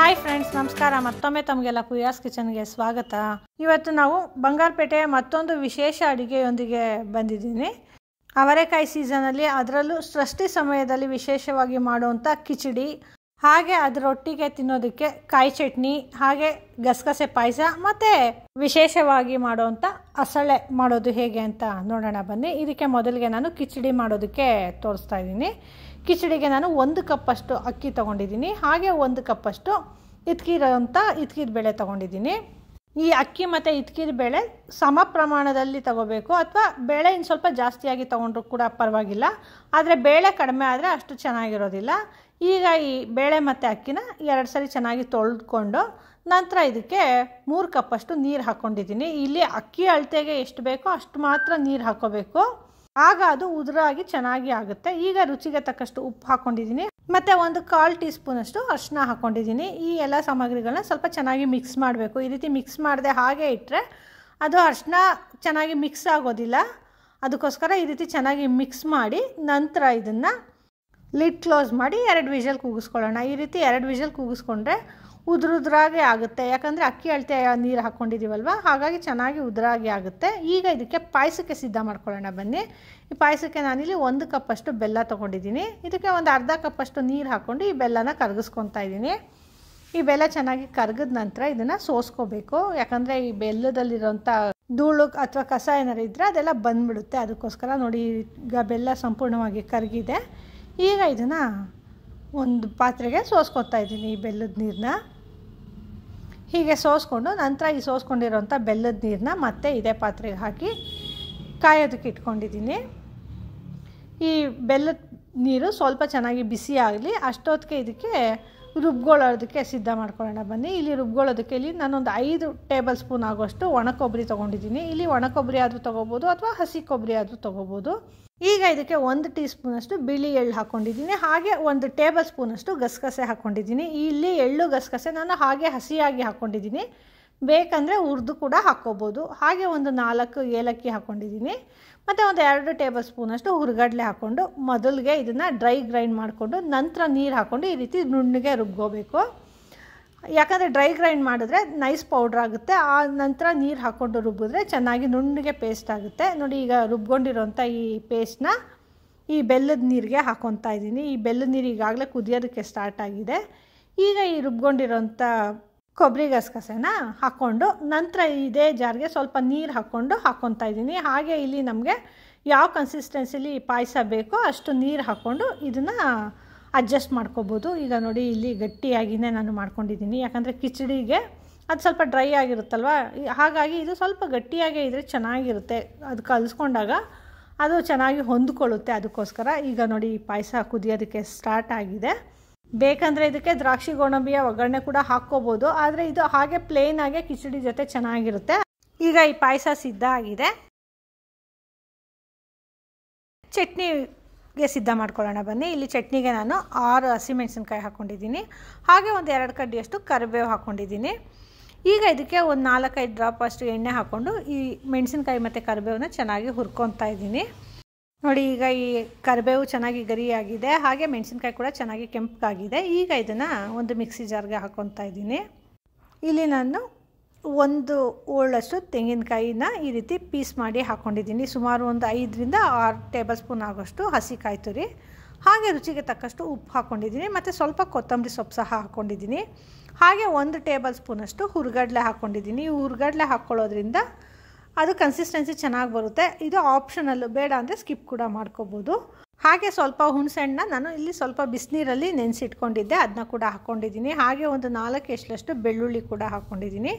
Hi friends, ನಮಸ್ಕಾರ. ಮತ್ತೊಮ್ಮೆ ತಮಗೆಲ್ಲ ಪ್ರಿಯಾಸ್ ಕಿಚನ್ಗೆ ಸ್ವಾಗತ. ಇವತ್ತು ನಾವು ಬಂಗಾರಪೇಟೆಯ ಮತ್ತೊಂದು ವಿಶೇಷ ಅಡುಗೆಯೊಂದಿಗೆ ಬಂದಿದ್ದೀನಿ. ಅವರೆಕಾಯಿ ಸೀಸನಲ್ಲಿ, ಅದರಲ್ಲೂ ಸೃಷ್ಟಿ ಸಮಯದಲ್ಲಿ ವಿಶೇಷವಾಗಿ ಮಾಡುವಂಥ ಕಿಚಡಿ, ಹಾಗೆ ಅದರೊಟ್ಟಿಗೆ ತಿನ್ನೋದಕ್ಕೆ ಕಾಯಿ ಚಟ್ನಿ, ಹಾಗೆ ಗಸಗಸೆ ಪಾಯಸ, ಮತ್ತು ವಿಶೇಷವಾಗಿ ಮಾಡುವಂಥ ಅಸಳೆ ಮಾಡೋದು ಹೇಗೆ ಅಂತ ನೋಡೋಣ ಬನ್ನಿ. ಇದಕ್ಕೆ ಮೊದಲಿಗೆ ನಾನು ಕಿಚಡಿ ಮಾಡೋದಕ್ಕೆ ತೋರಿಸ್ತಾ ಇದ್ದೀನಿ. ಕಿಚಡಿಗೆ ನಾನು 1 ಕಪ್ಪಷ್ಟು ಅಕ್ಕಿ ತೊಗೊಂಡಿದ್ದೀನಿ, ಹಾಗೆ 1 ಕಪ್ಪಷ್ಟು ಇತ್ಕಿದ ಬೇಳೆ ತೊಗೊಂಡಿದ್ದೀನಿ. ಈ ಅಕ್ಕಿ ಮತ್ತು ಇತ್ಕಿದ ಬೇಳೆ ಸಮ ಪ್ರಮಾಣದಲ್ಲಿ ತೊಗೋಬೇಕು, ಅಥವಾ ಬೇಳೆ ಇನ್ನು ಸ್ವಲ್ಪ ಜಾಸ್ತಿಯಾಗಿ ತೊಗೊಂಡ್ರೂ ಕೂಡ ಪರವಾಗಿಲ್ಲ. ಆದರೆ ಬೇಳೆ ಕಡಿಮೆ ಆದರೆ ಅಷ್ಟು ಚೆನ್ನಾಗಿರೋದಿಲ್ಲ. ಈಗ ಈ ಬೇಳೆ ಮತ್ತು ಅಕ್ಕಿನ 2 ಸರಿ ಚೆನ್ನಾಗಿ ತೊಳೆದುಕೊಂಡು ನಂತರ ಇದಕ್ಕೆ 3 ಕಪ್ಪಷ್ಟು ನೀರು ಹಾಕ್ಕೊಂಡಿದ್ದೀನಿ. ಇಲ್ಲಿ ಅಕ್ಕಿ ಅಳತೆಗೆ ಎಷ್ಟು ಬೇಕೋ ಅಷ್ಟು ಮಾತ್ರ ನೀರು ಹಾಕ್ಕೋಬೇಕು, ಆಗ ಅದು ಉದುರಾಗಿ ಚೆನ್ನಾಗಿ ಆಗುತ್ತೆ. ಈಗ ರುಚಿಗೆ ತಕ್ಕಷ್ಟು ಉಪ್ಪು ಹಾಕ್ಕೊಂಡಿದ್ದೀನಿ, ಮತ್ತು 1/4 ಟೀ ಸ್ಪೂನಷ್ಟು ಅರಿಶಿನ ಹಾಕ್ಕೊಂಡಿದ್ದೀನಿ. ಈ ಎಲ್ಲ ಸಾಮಗ್ರಿಗಳನ್ನ ಸ್ವಲ್ಪ ಚೆನ್ನಾಗಿ ಮಿಕ್ಸ್ ಮಾಡಬೇಕು. ಈ ರೀತಿ ಮಿಕ್ಸ್ ಮಾಡದೆ ಹಾಗೆ ಇಟ್ಟರೆ ಅದು ಅರಿಶಿನ ಚೆನ್ನಾಗಿ ಮಿಕ್ಸ್ ಆಗೋದಿಲ್ಲ. ಅದಕ್ಕೋಸ್ಕರ ಈ ರೀತಿ ಚೆನ್ನಾಗಿ ಮಿಕ್ಸ್ ಮಾಡಿ ನಂತರ ಇದನ್ನು ಲಿಡ್ ಕ್ಲೋಸ್ ಮಾಡಿ 2 ವಿಷಲ್ ಕೂಗಿಸ್ಕೊಳ್ಳೋಣ. ಈ ರೀತಿ 2 ವಿಷಲ್ ಕೂಗಿಸ್ಕೊಂಡ್ರೆ ಉದುರಾಗಿ ಆಗುತ್ತೆ, ಯಾಕಂದರೆ ಅಕ್ಕಿ ಅಳತೆ ನೀರು ಹಾಕ್ಕೊಂಡಿದ್ದೀವಲ್ವ, ಹಾಗಾಗಿ ಚೆನ್ನಾಗಿ ಉದುರಾಗಿ ಆಗುತ್ತೆ. ಈಗ ಇದಕ್ಕೆ ಪಾಯಸಕ್ಕೆ ಸಿದ್ಧ ಮಾಡ್ಕೊಳ್ಳೋಣ ಬನ್ನಿ. ಈ ಪಾಯಸಕ್ಕೆ ನಾನಿಲ್ಲಿ 1 ಕಪ್ಪಷ್ಟು ಬೆಲ್ಲ ತೊಗೊಂಡಿದ್ದೀನಿ. ಇದಕ್ಕೆ ಒಂದು ಅರ್ಧ ಕಪ್ಪಷ್ಟು ನೀರು ಹಾಕ್ಕೊಂಡು ಈ ಬೆಲ್ಲನ ಕರಗಿಸ್ಕೊತಾ ಇದ್ದೀನಿ. ಈ ಬೆಲ್ಲ ಚೆನ್ನಾಗಿ ಕರಗಿದ ನಂತರ ಇದನ್ನು ಸೋಸ್ಕೋಬೇಕು, ಯಾಕಂದರೆ ಈ ಬೆಲ್ಲದಲ್ಲಿರೋಂಥ ಧೂಳು ಅಥವಾ ಕಸ ಏನಾರು ಇದ್ದರೆ ಅದೆಲ್ಲ ಬಂದುಬಿಡುತ್ತೆ. ಅದಕ್ಕೋಸ್ಕರ ನೋಡಿ, ಈಗ ಬೆಲ್ಲ ಸಂಪೂರ್ಣವಾಗಿ ಕರಗಿದೆ. ಈಗ ಇದನ್ನು ಒಂದು ಪಾತ್ರೆಗೆ ಸೋಸ್ಕೊತಾ ಇದ್ದೀನಿ. ಈ ಬೆಲ್ಲದ ನೀರನ್ನ ಹೀಗೆ ಸೋಸ್ಕೊಂಡು ನಂತರ ಈ ಸೋಸ್ಕೊಂಡಿರೋಂಥ ಬೆಲ್ಲದ ನೀರನ್ನ ಮತ್ತೆ ಇದೇ ಪಾತ್ರೆಗೆ ಹಾಕಿ ಕಾಯೋದಕ್ಕೆ ಇಟ್ಕೊಂಡಿದ್ದೀನಿ. ಈ ಬೆಲ್ಲದ ನೀರು ಸ್ವಲ್ಪ ಚೆನ್ನಾಗಿ ಬಿಸಿ ಆಗಲಿ, ಅಷ್ಟೊತ್ತಿಗೆ ಇದಕ್ಕೆ ರುಬ್ಕೊಳ್ಳೋದಕ್ಕೆ ಸಿದ್ಧ ಮಾಡ್ಕೊಳ್ಳೋಣ ಬನ್ನಿ. ಇಲ್ಲಿ ರುಬ್ಕೊಳ್ಳೋದಕ್ಕೆ ನಾನೊಂದು 5 ಟೇಬಲ್ ಸ್ಪೂನ್ ಆಗೋಷ್ಟು ಒಣ ಕೊಬ್ಬರಿ ತೊಗೊಂಡಿದ್ದೀನಿ. ಇಲ್ಲಿ ಒಣ ಕೊಬ್ಬರಿ ಆದರೂ ತೊಗೋಬೋದು ಅಥವಾ ಹಸಿ ಕೊಬ್ಬರಿ ಆದರೂ ತೊಗೋಬೋದು. ಈಗ ಇದಕ್ಕೆ 1 ಟೀ ಸ್ಪೂನಷ್ಟು ಬಿಳಿ ಎಳ್ಳು ಹಾಕ್ಕೊಂಡಿದ್ದೀನಿ, ಹಾಗೆ 1 ಟೇಬಲ್ ಸ್ಪೂನಷ್ಟು ಗಸಗಸೆ ಹಾಕ್ಕೊಂಡಿದ್ದೀನಿ. ಇಲ್ಲಿ ಎಳ್ಳು ಗಸಗಸೆ ನಾನು ಹಾಗೆ ಹಸಿಯಾಗಿ ಹಾಕ್ಕೊಂಡಿದ್ದೀನಿ, ಬೇಕಂದರೆ ಹುರಿದು ಕೂಡ ಹಾಕ್ಕೋಬೋದು. ಹಾಗೆ 4 ಏಲಕ್ಕಿ ಹಾಕ್ಕೊಂಡಿದ್ದೀನಿ, ಮತ್ತು 2 ಟೇಬಲ್ ಸ್ಪೂನಷ್ಟು ಹುರಿಗಡಲೆ ಹಾಕ್ಕೊಂಡು ಮೊದಲಿಗೆ ಇದನ್ನು ಡ್ರೈ ಗ್ರೈಂಡ್ ಮಾಡಿಕೊಂಡು ನಂತರ ನೀರು ಹಾಕ್ಕೊಂಡು ಈ ರೀತಿ ನುಣ್ಣಗೆ ರುಬ್ಕೋಬೇಕು. ಯಾಕಂದರೆ ಡ್ರೈ ಗ್ರೈಂಡ್ ಮಾಡಿದ್ರೆ ನೈಸ್ ಪೌಡ್ರ್ ಆಗುತ್ತೆ, ಆ ನಂತರ ನೀರು ಹಾಕ್ಕೊಂಡು ರುಬ್ಬಿದ್ರೆ ಚೆನ್ನಾಗಿ ನುಣ್ಣಗೆ ಪೇಸ್ಟ್ ಆಗುತ್ತೆ. ನೋಡಿ, ಈಗ ರುಬ್ಕೊಂಡಿರೋಂಥ ಈ ಪೇಸ್ಟ್ನ ಈ ಬೆಲ್ಲದ ನೀರಿಗೆ ಹಾಕ್ಕೊತಾ ಇದ್ದೀನಿ. ಈ ಬೆಲ್ಲದ ನೀರು ಈಗಾಗಲೇ ಕುದಿಯೋದಕ್ಕೆ ಸ್ಟಾರ್ಟ್ ಆಗಿದೆ. ಈಗ ಈ ರುಬ್ಕೊಂಡಿರೋಂಥ ಕೊಬ್ಬರಿ ಗಸಗಸೆನ ಹಾಕ್ಕೊಂಡು ನಂತರ ಇದೇ ಜಾರ್ಗೆ ಸ್ವಲ್ಪ ನೀರು ಹಾಕ್ಕೊತಾ ಇದ್ದೀನಿ. ಹಾಗೆ ಇಲ್ಲಿ ನಮಗೆ ಯಾವ ಕನ್ಸಿಸ್ಟೆನ್ಸಿಲಿ ಪಾಯಸ ಬೇಕೋ ಅಷ್ಟು ನೀರು ಹಾಕ್ಕೊಂಡು ಇದನ್ನು ಅಡ್ಜಸ್ಟ್ ಮಾಡ್ಕೋಬೋದು. ಈಗ ನೋಡಿ, ಇಲ್ಲಿ ಗಟ್ಟಿಯಾಗಿಯೇ ನಾನು ಮಾಡ್ಕೊಂಡಿದ್ದೀನಿ, ಯಾಕಂದರೆ ಕಿಚಡಿಗೆ ಅದು ಸ್ವಲ್ಪ ಡ್ರೈ ಆಗಿರುತ್ತಲ್ವ, ಹಾಗಾಗಿ ಇದು ಸ್ವಲ್ಪ ಗಟ್ಟಿಯಾಗೇ ಇದ್ದರೆ ಚೆನ್ನಾಗಿರುತ್ತೆ. ಅದು ಕಲಿಸ್ಕೊಂಡಾಗ ಅದು ಚೆನ್ನಾಗಿ ಹೊಂದ್ಕೊಳ್ಳುತ್ತೆ. ಅದಕ್ಕೋಸ್ಕರ ಈಗ ನೋಡಿ, ಈ ಪಾಯಸ ಕುದಿಯೋದಕ್ಕೆ ಸ್ಟಾರ್ಟ್ ಆಗಿದೆ. ಬೇಕಂದರೆ ಇದಕ್ಕೆ ದ್ರಾಕ್ಷಿ ಗೋಡಂಬಿಯ ಒಗ್ಗರಣೆ ಕೂಡ ಹಾಕ್ಕೋಬೋದು, ಆದರೆ ಇದು ಹಾಗೆ ಪ್ಲೇನಾಗೆ ಕಿಚಡಿ ಜೊತೆ ಚೆನ್ನಾಗಿರುತ್ತೆ. ಈಗ ಈ ಪಾಯಸ ಸಿದ್ಧ ಆಗಿದೆ. ಚಟ್ನಿಗೆ ಸಿದ್ಧ ಮಾಡ್ಕೊಳ್ಳೋಣ ಬನ್ನಿ. ಇಲ್ಲಿ ಚಟ್ನಿಗೆ ನಾನು 6 ಹಸಿಮೆಣಸಿನ್ಕಾಯಿ ಹಾಕ್ಕೊಂಡಿದ್ದೀನಿ, ಹಾಗೆ 2 ಕಡ್ಡಿಯಷ್ಟು ಕರಿಬೇವು ಹಾಕ್ಕೊಂಡಿದ್ದೀನಿ. ಈಗ ಇದಕ್ಕೆ 4-5 ಡ್ರಾಪ್ ಅಷ್ಟು ಎಣ್ಣೆ ಹಾಕ್ಕೊಂಡು ಈ ಮೆಣಸಿನ್ಕಾಯಿ ಮತ್ತು ಕರಿಬೇವನ್ನ ಚೆನ್ನಾಗಿ ಹುರ್ಕೊತಾ ಇದ್ದೀನಿ. ನೋಡಿ, ಈಗ ಈ ಕರಿಬೇವು ಚೆನ್ನಾಗಿ ಗರಿಯಾಗಿದೆ, ಹಾಗೆ ಮೆಣಸಿನ್ಕಾಯಿ ಕೂಡ ಚೆನ್ನಾಗಿ ಕೆಂಪಗಾಗಿದೆ. ಈಗ ಇದನ್ನು ಒಂದು ಮಿಕ್ಸಿ ಜಾರ್ಗೆ ಹಾಕ್ಕೊತಾ ಇದ್ದೀನಿ. ಇಲ್ಲಿ ನಾನು 1 ಹೋಳಷ್ಟು ತೆಂಗಿನಕಾಯಿನ ಈ ರೀತಿ ಪೀಸ್ ಮಾಡಿ ಹಾಕ್ಕೊಂಡಿದ್ದೀನಿ. ಸುಮಾರು ಒಂದು 5ರಿಂದ 6 ಟೇಬಲ್ ಸ್ಪೂನ್ ಆಗೋಷ್ಟು ಹಸಿ ಕಾಯಿ ತುರಿ, ಹಾಗೆ ರುಚಿಗೆ ತಕ್ಕಷ್ಟು ಉಪ್ಪು ಹಾಕ್ಕೊಂಡಿದ್ದೀನಿ, ಮತ್ತು ಸ್ವಲ್ಪ ಕೊತ್ತಂಬರಿ ಸೊಪ್ಪು ಸಹ ಹಾಕ್ಕೊಂಡಿದ್ದೀನಿ. ಹಾಗೆ 1 ಟೇಬಲ್ ಸ್ಪೂನಷ್ಟು ಹುರಿಗಡಲೆ ಹಾಕ್ಕೊಂಡಿದ್ದೀನಿ. ಈ ಹುರಿಗಡಲೆ ಹಾಕ್ಕೊಳ್ಳೋದ್ರಿಂದ ಅದು ಕನ್ಸಿಸ್ಟೆನ್ಸಿ ಚೆನ್ನಾಗಿ ಬರುತ್ತೆ. ಇದು ಆಪ್ಷನಲ್ಲು, ಬೇಡ ಅಂದರೆ ಸ್ಕಿಪ್ ಕೂಡ ಮಾಡ್ಕೋಬೋದು. ಹಾಗೆ ಸ್ವಲ್ಪ ಹುಣಸೆಹಣ್ಣನ್ನ ನಾನು ಇಲ್ಲಿ ಸ್ವಲ್ಪ ಬಿಸಿನೀರಲ್ಲಿ ನೆನೆಸಿಟ್ಕೊಂಡಿದ್ದೆ, ಅದನ್ನ ಕೂಡ ಹಾಕ್ಕೊಂಡಿದ್ದೀನಿ. ಹಾಗೆ 4 ಎಷ್ಟಲಷ್ಟು ಬೆಳ್ಳುಳ್ಳಿ ಕೂಡ ಹಾಕ್ಕೊಂಡಿದ್ದೀನಿ.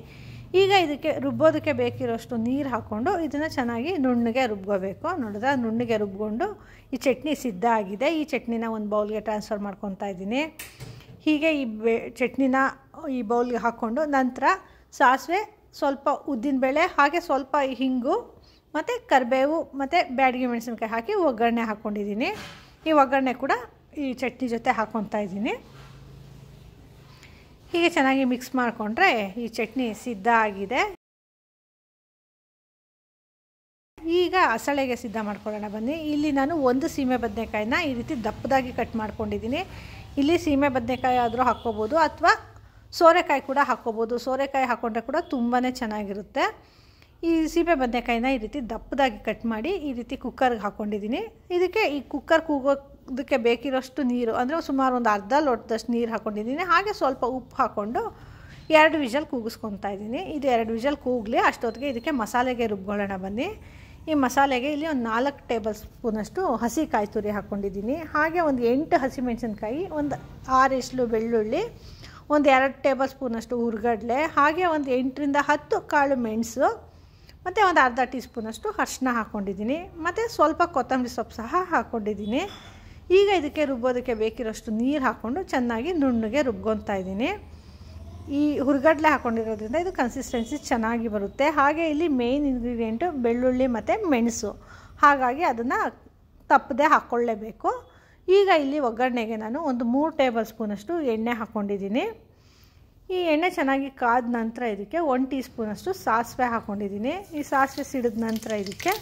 ಈಗ ಇದಕ್ಕೆ ರುಬ್ಬೋದಕ್ಕೆ ಬೇಕಿರೋಷ್ಟು ನೀರು ಹಾಕ್ಕೊಂಡು ಇದನ್ನು ಚೆನ್ನಾಗಿ ನುಣ್ಣಗೆ ರುಬ್ಕೋಬೇಕು. ನೋಡಿದ್ರೆ ನುಣ್ಣಗೆ ರುಬ್ಕೊಂಡು ಈ ಚಟ್ನಿ ಸಿದ್ಧ ಆಗಿದೆ. ಈ ಚಟ್ನಿನ ಒಂದು ಬೌಲ್ಗೆ ಟ್ರಾನ್ಸ್ಫರ್ ಮಾಡ್ಕೊತಾ ಇದ್ದೀನಿ. ಹೀಗೆ ಈ ಚಟ್ನಿನ ಈ ಬೌಲ್ಗೆ ಹಾಕ್ಕೊಂಡು ನಂತರ ಸಾಸಿವೆ, ಸ್ವಲ್ಪ ಉದ್ದಿನಬೇಳೆ, ಹಾಗೆ ಸ್ವಲ್ಪ ಹಿಂಗು ಮತ್ತು ಕರಿಬೇವು ಮತ್ತು ಬ್ಯಾಡಗಿ ಮೆಣಸಿನ್ಕಾಯಿ ಹಾಕಿ ಒಗ್ಗರಣೆ ಹಾಕ್ಕೊಂಡಿದ್ದೀನಿ. ಈ ಒಗ್ಗರಣೆ ಕೂಡ ಈ ಚಟ್ನಿ ಜೊತೆ ಹಾಕ್ಕೊತಾ ಇದ್ದೀನಿ. ಹೀಗೆ ಚೆನ್ನಾಗಿ ಮಿಕ್ಸ್ ಮಾಡಿಕೊಂಡ್ರೆ ಈ ಚಟ್ನಿ ಸಿದ್ಧ ಆಗಿದೆ. ಈಗ ಅಸಳೆಗೆ ಸಿದ್ಧ ಮಾಡ್ಕೊಳ್ಳೋಣ ಬನ್ನಿ. ಇಲ್ಲಿ ನಾನು 1 ಸೀಮೆ ಬದನೆಕಾಯಿನ ಈ ರೀತಿ ದಪ್ಪದಾಗಿ ಕಟ್ ಮಾಡ್ಕೊಂಡಿದ್ದೀನಿ. ಇಲ್ಲಿ ಸೀಮೆ ಬದನೆಕಾಯಿ ಆದರೂ ಹಾಕ್ಕೋಬೋದು, ಅಥವಾ ಸೋರೆಕಾಯಿ ಕೂಡ ಹಾಕ್ಕೋಬೋದು. ಸೋರೆಕಾಯಿ ಹಾಕ್ಕೊಂಡ್ರೆ ಕೂಡ ತುಂಬಾ ಚೆನ್ನಾಗಿರುತ್ತೆ. ಈ ಸೀಬೆ ಬದನೆಕಾಯಿನ ಈ ರೀತಿ ದಪ್ಪದಾಗಿ ಕಟ್ ಮಾಡಿ ಈ ರೀತಿ ಕುಕ್ಕರ್ಗೆ ಹಾಕ್ಕೊಂಡಿದ್ದೀನಿ. ಇದಕ್ಕೆ ಈ ಕುಕ್ಕರ್ ಕೂಗೋದಕ್ಕೆ ಬೇಕಿರೋಷ್ಟು ನೀರು ಅಂದರೆ ಸುಮಾರು ಒಂದು ಅರ್ಧ ಲೋಟದಷ್ಟು ನೀರು ಹಾಕ್ಕೊಂಡಿದ್ದೀನಿ. ಹಾಗೆ ಸ್ವಲ್ಪ ಉಪ್ಪು ಹಾಕ್ಕೊಂಡು 2 ವಿಷಲ್ ಕೂಗಿಸ್ಕೊತಾ ಇದ್ದೀನಿ. ಇದು 2 ವಿಷಲ್ ಕೂಗಲಿ. ಅಷ್ಟೊತ್ತಿಗೆ ಇದಕ್ಕೆ ಮಸಾಲೆಗೆ ರುಬ್ಕೊಳ್ಳೋಣ ಬನ್ನಿ. ಈ ಮಸಾಲೆಗೆ ಇಲ್ಲಿ ಒಂದು 4 ಟೇಬಲ್ ಸ್ಪೂನಷ್ಟು ಹಸಿ ಕಾಯಿ ತುರಿ ಹಾಕ್ಕೊಂಡಿದ್ದೀನಿ. ಹಾಗೆ ಒಂದು 8 ಹಸಿಮೆಣಸಿನ್ಕಾಯಿ, ಒಂದು 6 ಎಸಳು ಬೆಳ್ಳುಳ್ಳಿ, ಒಂದು 2 ಟೇಬಲ್ ಸ್ಪೂನಷ್ಟು ಹುರ್ಗಡ್ಲೆ, ಹಾಗೆ ಒಂದು 8 ರಿಂದ 10 ಕಾಳು ಮೆಣಸು, ಮತ್ತು ಒಂದು ಅರ್ಧ ಟೀ ಸ್ಪೂನಷ್ಟು ಅರಿಶಿನ ಹಾಕ್ಕೊಂಡಿದ್ದೀನಿ. ಮತ್ತು ಸ್ವಲ್ಪ ಕೊತ್ತಂಬರಿ ಸೊಪ್ಪು ಸಹ ಹಾಕ್ಕೊಂಡಿದ್ದೀನಿ. ಈಗ ಇದಕ್ಕೆ ರುಬ್ಬೋದಕ್ಕೆ ಬೇಕಿರೋಷ್ಟು ನೀರು ಹಾಕ್ಕೊಂಡು ಚೆನ್ನಾಗಿ ನುಣ್ಣಗೆ ರುಬ್ಕೊತಾ ಇದ್ದೀನಿ. ಈ ಹುರ್ಗಡ್ಲೆ ಹಾಕ್ಕೊಂಡಿರೋದ್ರಿಂದ ಇದು ಕನ್ಸಿಸ್ಟೆನ್ಸಿ ಚೆನ್ನಾಗಿ ಬರುತ್ತೆ. ಹಾಗೆ ಇಲ್ಲಿ ಮೇಯ್ನ್ ಇಂಗ್ರೀಡಿಯೆಂಟು ಬೆಳ್ಳುಳ್ಳಿ ಮತ್ತು ಮೆಣಸು, ಹಾಗಾಗಿ ಅದನ್ನು ತಪ್ಪದೆ ಹಾಕ್ಕೊಳ್ಳೇಬೇಕು. ಈಗ ಇಲ್ಲಿ ಒಗ್ಗರಣೆಗೆ ನಾನು ಒಂದು 3 ಟೇಬಲ್ ಸ್ಪೂನಷ್ಟು ಎಣ್ಣೆ ಹಾಕ್ಕೊಂಡಿದ್ದೀನಿ. ಈ ಎಣ್ಣೆ ಚೆನ್ನಾಗಿ ಕಾದ ನಂತರ ಇದಕ್ಕೆ 1 ಟೀ ಸ್ಪೂನಷ್ಟು ಸಾಸಿವೆ ಹಾಕ್ಕೊಂಡಿದ್ದೀನಿ. ಈ ಸಾಸಿವೆ ಸಿಡಿದ ನಂತರ ಇದಕ್ಕೆ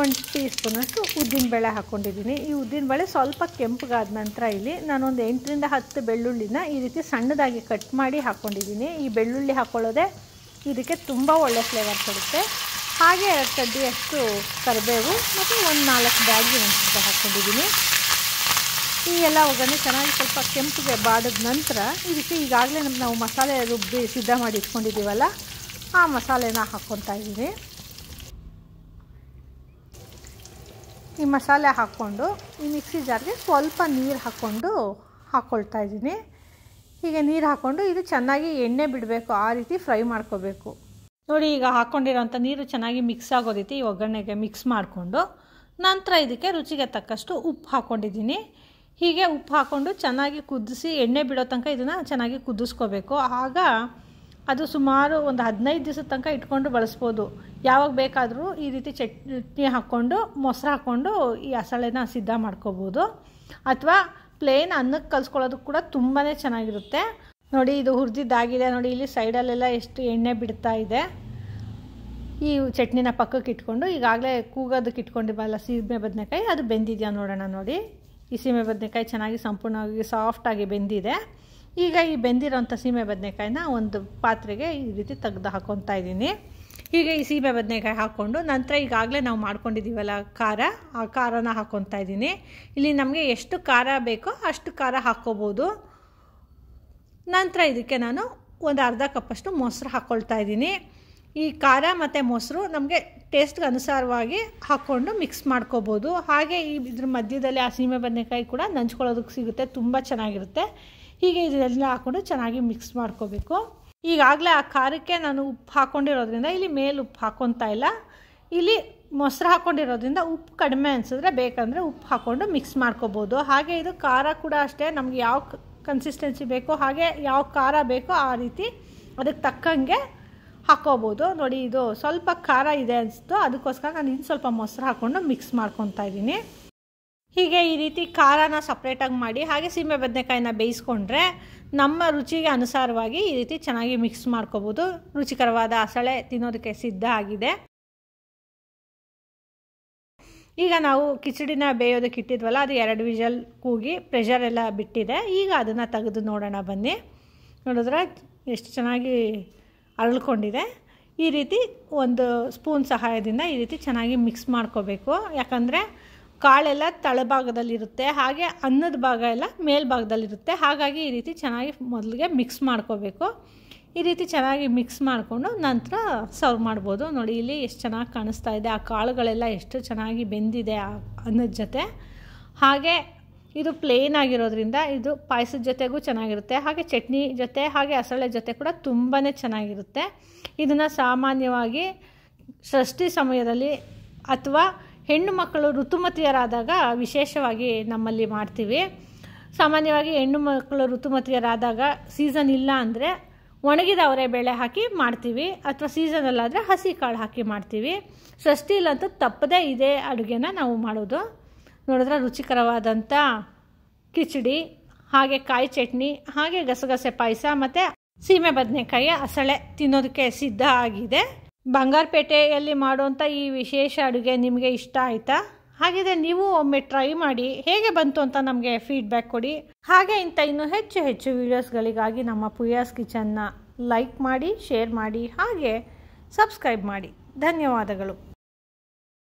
1 ಟೀ ಸ್ಪೂನಷ್ಟು ಉದ್ದಿನಬೇಳೆ ಹಾಕ್ಕೊಂಡಿದ್ದೀನಿ. ಈ ಉದ್ದಿನಬೇಳೆ ಸ್ವಲ್ಪ ಕೆಂಪಗಾದ ನಂತರ ಇಲ್ಲಿ ನಾನೊಂದು 8 ರಿಂದ 10 ಬೆಳ್ಳುಳ್ಳಿನ ಈ ರೀತಿ ಸಣ್ಣದಾಗಿ ಕಟ್ ಮಾಡಿ ಹಾಕ್ಕೊಂಡಿದ್ದೀನಿ. ಈ ಬೆಳ್ಳುಳ್ಳಿ ಹಾಕ್ಕೊಳ್ಳೋದೆ ಇದಕ್ಕೆ ತುಂಬ ಒಳ್ಳೆ ಫ್ಲೇವರ್ ಕೊಡುತ್ತೆ. ಹಾಗೆ 2 ಕಡ್ಡಿಯಷ್ಟು ಕರಿಬೇವು ಮತ್ತು ಒಂದು 4 ಬ್ಯಾಡಗಿ ಮೆಣಸಿನಕಾಯಿ ಹಾಕ್ಕೊಂಡಿದ್ದೀನಿ. ಈ ಎಲ್ಲ ಒಗ್ಗರಣೆ ಚೆನ್ನಾಗಿ ಸ್ವಲ್ಪ ಕೆಂಪಿಗೆ ಬಾಡಿದ ನಂತರ ಇದಕ್ಕೆ ಈಗಾಗಲೇ ನಾವು ಮಸಾಲೆ ರುಬ್ಬಿ ಸಿದ್ಧ ಮಾಡಿ ಇಟ್ಕೊಂಡಿದ್ದೀವಲ್ಲ, ಆ ಮಸಾಲೆನ ಹಾಕ್ಕೊತಾ ಇದ್ದೀನಿ. ಈ ಮಸಾಲೆ ಹಾಕ್ಕೊಂಡು ಈ ಮಿಕ್ಸಿ ಜಾರ್ಗೆ ಸ್ವಲ್ಪ ನೀರು ಹಾಕ್ಕೊಳ್ತಾ ಇದ್ದೀನಿ. ಹೀಗೆ ನೀರು ಹಾಕ್ಕೊಂಡು ಇದು ಚೆನ್ನಾಗಿ ಎಣ್ಣೆ ಬಿಡಬೇಕು, ಆ ರೀತಿ ಫ್ರೈ ಮಾಡ್ಕೋಬೇಕು. ನೋಡಿ, ಈಗ ಹಾಕ್ಕೊಂಡಿರೋಂಥ ನೀರು ಚೆನ್ನಾಗಿ ಮಿಕ್ಸ್ ಆಗೋ ರೀತಿ ಈ ಒಗ್ಗರಣೆಗೆ ಮಿಕ್ಸ್ ಮಾಡಿಕೊಂಡು ನಂತರ ಇದಕ್ಕೆ ರುಚಿಗೆ ತಕ್ಕಷ್ಟು ಉಪ್ಪು ಹಾಕ್ಕೊಂಡಿದ್ದೀನಿ. ಹೀಗೆ ಉಪ್ಪು ಹಾಕ್ಕೊಂಡು ಚೆನ್ನಾಗಿ ಕುದಿಸಿ ಎಣ್ಣೆ ಬಿಡೋ ತನಕ ಇದನ್ನು ಚೆನ್ನಾಗಿ ಕುದಿಸ್ಕೋಬೇಕು. ಆಗ ಅದು ಸುಮಾರು ಒಂದು 15 ದಿವಸದ ತನಕ ಇಟ್ಕೊಂಡು ಬಳಸ್ಬೋದು. ಯಾವಾಗ ಬೇಕಾದರೂ ಈ ರೀತಿ ಚಟ್ನಿ ಹಾಕ್ಕೊಂಡು ಮೊಸರು ಹಾಕ್ಕೊಂಡು ಈ ಅಸಳೆನ ಸಿದ್ಧ ಮಾಡ್ಕೋಬೋದು. ಅಥವಾ ಪ್ಲೇನ್ ಅನ್ನಕ್ಕೆ ಕಲಿಸ್ಕೊಳ್ಳೋದಕ್ಕೆ ಕೂಡ ತುಂಬಾ ಚೆನ್ನಾಗಿರುತ್ತೆ. ನೋಡಿ, ಇದು ಹುರಿದಿದ್ದಾಗಿದೆ. ನೋಡಿ, ಇಲ್ಲಿ ಸೈಡಲ್ಲೆಲ್ಲ ಎಷ್ಟು ಎಣ್ಣೆ ಬಿಡ್ತಾ ಇದೆ. ಈ ಚಟ್ನಿನ ಪಕ್ಕಕ್ಕೆ ಇಟ್ಕೊಂಡು ಈಗಾಗಲೇ ಕೂಗೋದಕ್ಕೆ ಇಟ್ಕೊಂಡಿವಲ್ಲ ಸೀಮೆ ಬದನೆಕಾಯಿ, ಅದು ಬೆಂದಿದೆಯಾ ನೋಡೋಣ. ನೋಡಿ, ಈ ಸೀಮೆ ಬದನೆಕಾಯಿ ಚೆನ್ನಾಗಿ ಸಂಪೂರ್ಣವಾಗಿ ಸಾಫ್ಟಾಗಿ ಬೆಂದಿದೆ. ಈಗ ಈ ಬೆಂದಿರೋಂಥ ಸೀಮೆ ಬದನೆಕಾಯಿನ ಒಂದು ಪಾತ್ರೆಗೆ ಈ ರೀತಿ ತೆಗೆದು ಹಾಕ್ಕೊತಾ ಇದ್ದೀನಿ. ಹೀಗೆ ಈ ಸೀಮೆ ಬದನೆಕಾಯಿ ಹಾಕ್ಕೊಂಡು ನಂತರ ಈಗಾಗಲೇ ನಾವು ಮಾಡ್ಕೊಂಡಿದ್ದೀವಲ್ಲ ಖಾರ, ಆ ಖಾರನ ಹಾಕ್ಕೊತಾ ಇದ್ದೀನಿ. ಇಲ್ಲಿ ನಮಗೆ ಎಷ್ಟು ಖಾರ ಬೇಕೋ ಅಷ್ಟು ಖಾರ ಹಾಕ್ಕೋಬೋದು. ನಂತರ ಇದಕ್ಕೆ ನಾನು ಒಂದು ಅರ್ಧ ಕಪ್ಪಷ್ಟು ಮೊಸರು ಹಾಕ್ಕೊಳ್ತಾ ಇದ್ದೀನಿ. ಈ ಖಾರ ಮತ್ತು ಮೊಸರು ನಮಗೆ ಟೇಸ್ಟ್ಗೆ ಅನುಸಾರವಾಗಿ ಹಾಕ್ಕೊಂಡು ಮಿಕ್ಸ್ ಮಾಡ್ಕೋಬೋದು. ಹಾಗೆ ಇದ್ರ ಮಧ್ಯದಲ್ಲಿ ಆ ಸೀಮೆ ಬದನೆಕಾಯಿ ಕೂಡ ನಂಚ್ಕೊಳ್ಳೋದಕ್ಕೆ ಸಿಗುತ್ತೆ, ತುಂಬ ಚೆನ್ನಾಗಿರುತ್ತೆ. ಹೀಗೆ ಇದೆಲ್ಲ ಹಾಕ್ಕೊಂಡು ಚೆನ್ನಾಗಿ ಮಿಕ್ಸ್ ಮಾಡ್ಕೋಬೇಕು. ಈಗಾಗಲೇ ಆ ಖಾರಕ್ಕೆ ನಾನು ಉಪ್ಪು ಹಾಕ್ಕೊಂಡಿರೋದ್ರಿಂದ ಇಲ್ಲಿ ಮೇಲೆ ಉಪ್ಪು ಹಾಕ್ಕೊತಾ ಇಲ್ಲ. ಇಲ್ಲಿ ಮೊಸರು ಹಾಕ್ಕೊಂಡಿರೋದ್ರಿಂದ ಉಪ್ಪು ಕಡಿಮೆ ಅನಿಸಿದ್ರೆ ಬೇಕಂದರೆ ಉಪ್ಪು ಹಾಕ್ಕೊಂಡು ಮಿಕ್ಸ್ ಮಾಡ್ಕೋಬೋದು. ಹಾಗೆ ಇದು ಖಾರ ಕೂಡ ಅಷ್ಟೇ, ನಮ್ಗೆ ಯಾವ ಕನ್ಸಿಸ್ಟೆನ್ಸಿ ಬೇಕೋ ಹಾಗೆ ಯಾವ ಖಾರ ಬೇಕೋ ಆ ರೀತಿ ಅದಕ್ಕೆ ತಕ್ಕಂಗೆ ಹಾಕ್ಕೋಬೋದು. ನೋಡಿ, ಇದು ಸ್ವಲ್ಪ ಖಾರ ಇದೆ ಅನಿಸ್ತು, ಅದಕ್ಕೋಸ್ಕರ ನಾನು ಇನ್ನು ಸ್ವಲ್ಪ ಮೊಸರು ಹಾಕ್ಕೊಂಡು ಮಿಕ್ಸ್ ಮಾಡ್ಕೊತಾ ಇದ್ದೀನಿ. ಹೀಗೆ ಈ ರೀತಿ ಖಾರನ ಸಪ್ರೇಟಾಗಿ ಮಾಡಿ ಹಾಗೆ ಸೀಮೆ ಬದನೆಕಾಯಿನ ಬೇಯಿಸ್ಕೊಂಡ್ರೆ ನಮ್ಮ ರುಚಿಗೆ ಅನುಸಾರವಾಗಿ ಈ ರೀತಿ ಚೆನ್ನಾಗಿ ಮಿಕ್ಸ್ ಮಾಡ್ಕೋಬೋದು. ರುಚಿಕರವಾದ ಅಸಳೆ ತಿನ್ನೋದಕ್ಕೆ ಸಿದ್ಧ ಆಗಿದೆ. ಈಗ ನಾವು ಕಿಚಡಿನ ಬೇಯೋದಕ್ಕೆ ಇಟ್ಟಿದ್ವಲ್ಲ, ಅದು 2 ವಿಷಲ್ ಕೂಗಿ ಪ್ರೆಷರ್ ಎಲ್ಲ ಬಿಟ್ಟಿದೆ. ಈಗ ಅದನ್ನು ತೆಗೆದು ನೋಡೋಣ ಬನ್ನಿ. ನೋಡಿದ್ರೆ ಎಷ್ಟು ಚೆನ್ನಾಗಿ ಅರಳ್ಕೊಂಡಿದೆ. ಈ ರೀತಿ ಒಂದು ಸ್ಪೂನ್ ಸಹಾಯದಿಂದ ಈ ರೀತಿ ಚೆನ್ನಾಗಿ ಮಿಕ್ಸ್ ಮಾಡ್ಕೋಬೇಕು. ಯಾಕಂದರೆ ಕಾಳೆಲ್ಲ ತಳಭಾಗದಲ್ಲಿರುತ್ತೆ, ಹಾಗೆ ಅನ್ನದ ಭಾಗ ಎಲ್ಲ ಮೇಲ್ಭಾಗದಲ್ಲಿರುತ್ತೆ. ಹಾಗಾಗಿ ಈ ರೀತಿ ಚೆನ್ನಾಗಿ ಮೊದಲಿಗೆ ಮಿಕ್ಸ್ ಮಾಡ್ಕೋಬೇಕು. ಈ ರೀತಿ ಚೆನ್ನಾಗಿ ಮಿಕ್ಸ್ ಮಾಡಿಕೊಂಡು ನಂತರ ಸರ್ವ್ ಮಾಡ್ಬೋದು. ನೋಡಿ, ಇಲ್ಲಿ ಎಷ್ಟು ಚೆನ್ನಾಗಿ ಕಾಣಿಸ್ತಾ ಇದೆ. ಆ ಕಾಳುಗಳೆಲ್ಲ ಎಷ್ಟು ಚೆನ್ನಾಗಿ ಬೆಂದಿದೆ ಆ ಅನ್ನದ ಜೊತೆ. ಹಾಗೆ ಇದು ಪ್ಲೇನ್ ಆಗಿರೋದ್ರಿಂದ ಇದು ಪಾಯಸದ ಜೊತೆಗೂ ಚೆನ್ನಾಗಿರುತ್ತೆ. ಹಾಗೆ ಚಟ್ನಿ ಜೊತೆ ಹಾಗೆ ಅಸಳೆ ಜೊತೆ ಕೂಡ ತುಂಬಾ ಚೆನ್ನಾಗಿರುತ್ತೆ. ಇದನ್ನು ಸಾಮಾನ್ಯವಾಗಿ ಷಷ್ಠಿ ಸಮಯದಲ್ಲಿ ಅಥವಾ ಹೆಣ್ಣು ಮಕ್ಕಳು ಋತುಮತಿಯರಾದಾಗ ವಿಶೇಷವಾಗಿ ನಮ್ಮಲ್ಲಿ ಮಾಡ್ತೀವಿ. ಸಾಮಾನ್ಯವಾಗಿ ಹೆಣ್ಣು ಮಕ್ಕಳು ಋತುಮತಿಯರಾದಾಗ ಸೀಸನ್ ಇಲ್ಲ ಅಂದರೆ ಒಣಗಿದ ಅವರೆಬೇಳೆ ಹಾಕಿ ಮಾಡ್ತೀವಿ, ಅಥವಾ ಸೀಸನಲ್ಲಾದರೆ ಹಸಿ ಕಾಳು ಹಾಕಿ ಮಾಡ್ತೀವಿ. ಷಷ್ಠಿಲಂತೂ ತಪ್ಪದೇ ಇದೇ ಅಡುಗೆನ ನಾವು ಮಾಡೋದು. ನೋಡಿದ್ರೆ ರುಚಿಕರವಾದಂಥ ಕಿಚಡಿ, ಹಾಗೆ ಕಾಯಿ ಚಟ್ನಿ, ಹಾಗೆ ಗಸಗಸೆ ಪಾಯಸ ಮತ್ತು ಸೀಮೆ ಬದನೆಕಾಯಿ ಅಸಳೆ ತಿನ್ನೋದಕ್ಕೆ ಸಿದ್ಧ ಆಗಿದೆ. ಬಂಗಾರಪೇಟೆಯಲ್ಲಿ ಮಾಡುವಂಥ ಈ ವಿಶೇಷ ಅಡುಗೆ ನಿಮಗೆ ಇಷ್ಟ ಆಯಿತಾ? ಹಾಗಿದ್ರೆ ನೀವು ಒಮ್ಮೆ ಟ್ರೈ ಮಾಡಿ, ಹೇಗೆ ಬಂತು ಅಂತ ನಮಗೆ ಫೀಡ್ಬ್ಯಾಕ್ ಕೊಡಿ. ಹಾಗೆ ಇನ್ನೂ ಹೆಚ್ಚು ಹೆಚ್ಚು ವೀಡಿಯೋಸ್ಗಳಿಗಾಗಿ ನಮ್ಮ ಪೂಯಾಸ್ ಕಿಚನ್ನ ಲೈಕ್ ಮಾಡಿ, ಶೇರ್ ಮಾಡಿ, ಹಾಗೆ ಸಬ್ಸ್ಕ್ರೈಬ್ ಮಾಡಿ. ಧನ್ಯವಾದಗಳು.